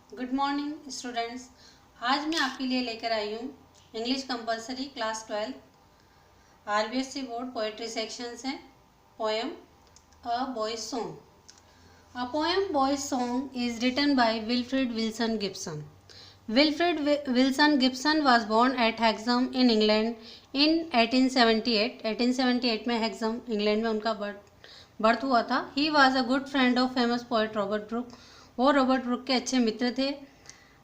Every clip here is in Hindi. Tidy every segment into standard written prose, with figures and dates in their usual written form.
Good morning students. आज मैं आपके लिए लेकर आई हूँ English compulsory class 12 RBSC board poetry section से poem a boy's song. A poem boys song is written by Wilfred Wilson Gibson. Wilfred Wilson Gibson was born at Hexham in England in 1878। 1878 में हेक्सम इंग्लैंड में उनका बर्थ हुआ था। He was a good friend of famous poet Robert Brooke. वो रॉबर्ट ब्रुक के अच्छे मित्र थे।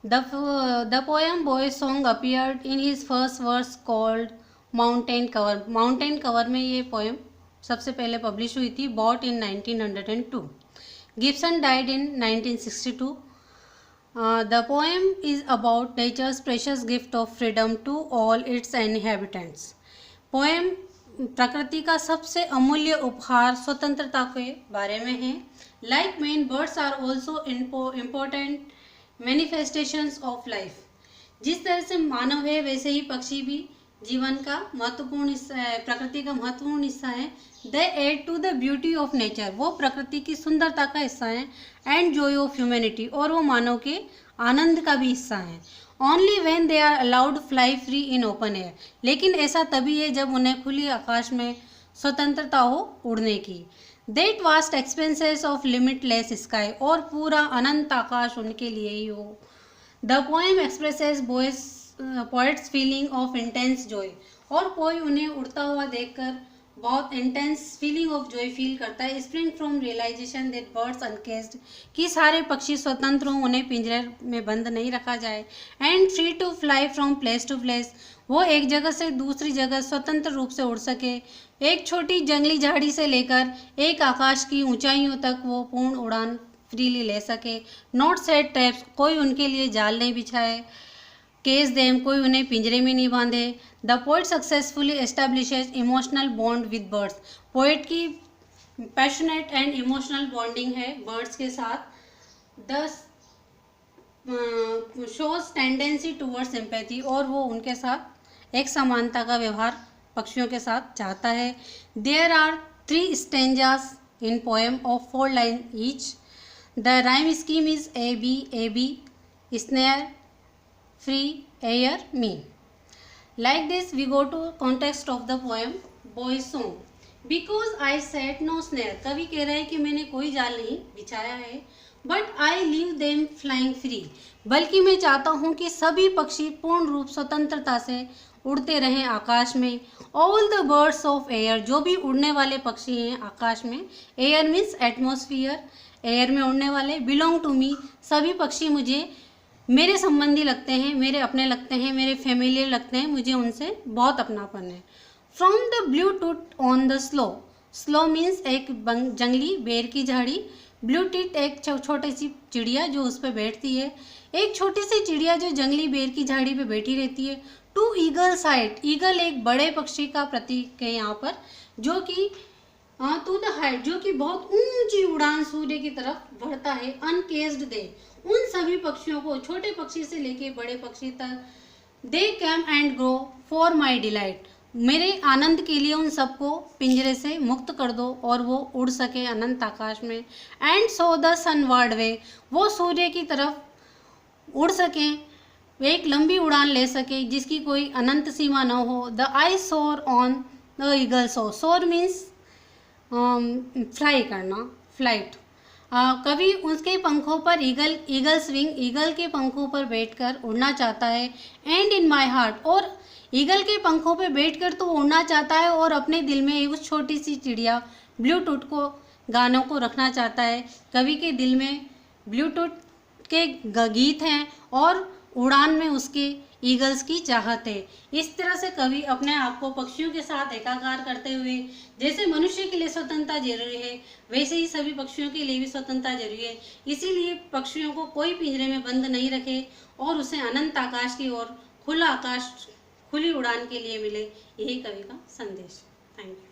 The poem boys song appeared in his first verse called mountain cover. Mountain cover में ये पोएम सबसे पहले पब्लिश हुई थी, but in 1902। Gibson died in 1962। The poem is about nature's precious gift of freedom to all its inhabitants. Poem प्रकृति का सबसे अमूल्य उपहार स्वतंत्रता के बारे में है। Like men, birds are also important manifestations of life. जिस तरह से मानव है वैसे ही पक्षी भी जीवन का महत्वपूर्ण हिस्सा है, प्रकृति का महत्वपूर्ण हिस्सा है। They add to the beauty of nature. वो प्रकृति की सुंदरता का हिस्सा है। And joy of humanity. और वो मानव के आनंद का भी हिस्सा है। Only when they are allowed fly free in open air. लेकिन ऐसा तभी है जब उन्हें खुली आकाश में स्वतंत्रता हो उड़ने की। That vast expanses of limitless sky. और पूरा अनंत आकाश उनके लिए ही हो। The poem expresses poet's feeling of intense joy. और कोई उन्हें उड़ता हुआ देखकर बहुत intense feeling of joy feel करता है। Spring from realisation that birds uncaged, कि सारे पक्षी स्वतंत्र हों, उन्हें पिंजरे में बंद नहीं रखा जाए। And free to fly from place to place, वो एक जगह से दूसरी जगह स्वतंत्र रूप से उड़ सके। एक छोटी जंगली झाड़ी से लेकर एक आकाश की ऊंचाइयों तक वो पूर्ण उड़ान फ्रीली ले सके। नॉट सेट ट्रैप्स, कोई उनके लिए जाल नहीं बिछाए। केस देम, कोई उन्हें पिंजरे में नहीं बांधे। The poet successfully establishes emotional bond with birds. Poet की पैशनेट एंड इमोशनल बॉन्डिंग है बर्ड्स के साथ। The shows tendency towards sympathy, और वो उनके साथ एक समानता का व्यवहार पक्षियों के साथ चाहता है। There are 3 stanzas in poem of 4 line each. The rhyme scheme is A B snare free air me. Like this we go to context of the poem boy's song. Because I set no snare, कवि कह रहा है कि मैंने कोई जाल नहीं बिछाया है। But I leave them flying free, बल्कि मैं चाहता हूँ कि सभी पक्षी पूर्ण रूप स्वतंत्रता से उड़ते रहें आकाश में। All the birds of air, जो भी उड़ने वाले पक्षी हैं आकाश में। Air means atmosphere, एयर में उड़ने वाले। बिलोंग टू मी, सभी पक्षी मुझे मेरे संबंधी लगते हैं, मेरे अपने लगते हैं, मेरे फैमिलियर लगते हैं, मुझे उनसे बहुत अपनापन है। फ्रॉम द ब्लू टूट on the slow. Slow means एक जंगली बेर की झाड़ी। ब्लू टिट एक छोटी सी चिड़िया जो उस पर बैठती है। एक छोटी सी चिड़िया जो जंगली बेर की झाड़ी पे बैठी रहती है। टू ईगल साइड, ईगल एक बड़े पक्षी का प्रतीक है यहाँ पर, जो कि टू द हाइट, जो कि बहुत ऊंची उड़ान सूर्य की तरफ बढ़ता है। अनकेस्ड दे, उन सभी पक्षियों को, छोटे पक्षी से लेके बड़े पक्षी तक। They came and grow for my delight, मेरे आनंद के लिए उन सबको पिंजरे से मुक्त कर दो और वो उड़ सके अनंत आकाश में। एंड सो द सनवर्ड वे, वो सूर्य की तरफ उड़ सकें, एक लंबी उड़ान ले सके जिसकी कोई अनंत सीमा न हो। द आई सोर ऑन द ईगल सो। सोर मीन्स फ्लाई करना, फ्लाइट। कवि उसके पंखों पर ईगल स्विंग, ईगल के पंखों पर बैठकर उड़ना चाहता है। एंड इन माई हार्ट, और ईगल के पंखों पर बैठकर तो उड़ना चाहता है और अपने दिल में उस छोटी सी चिड़िया ब्लूटूथ को, गानों को रखना चाहता है। कवि के दिल में ब्लूटूथ के गीत हैं और उड़ान में उसके ईगल्स की चाहत है। इस तरह से कवि अपने आप को पक्षियों के साथ एकाकार करते हुए, जैसे मनुष्य के लिए स्वतंत्रता जरूरी है वैसे ही सभी पक्षियों के लिए भी स्वतंत्रता जरूरी है। इसीलिए पक्षियों को कोई पिंजरे में बंद नहीं रखे और उसे अनंत आकाश की ओर खुला आकाश, खुली उड़ान के लिए मिले। यही कवि का संदेश। Thank you.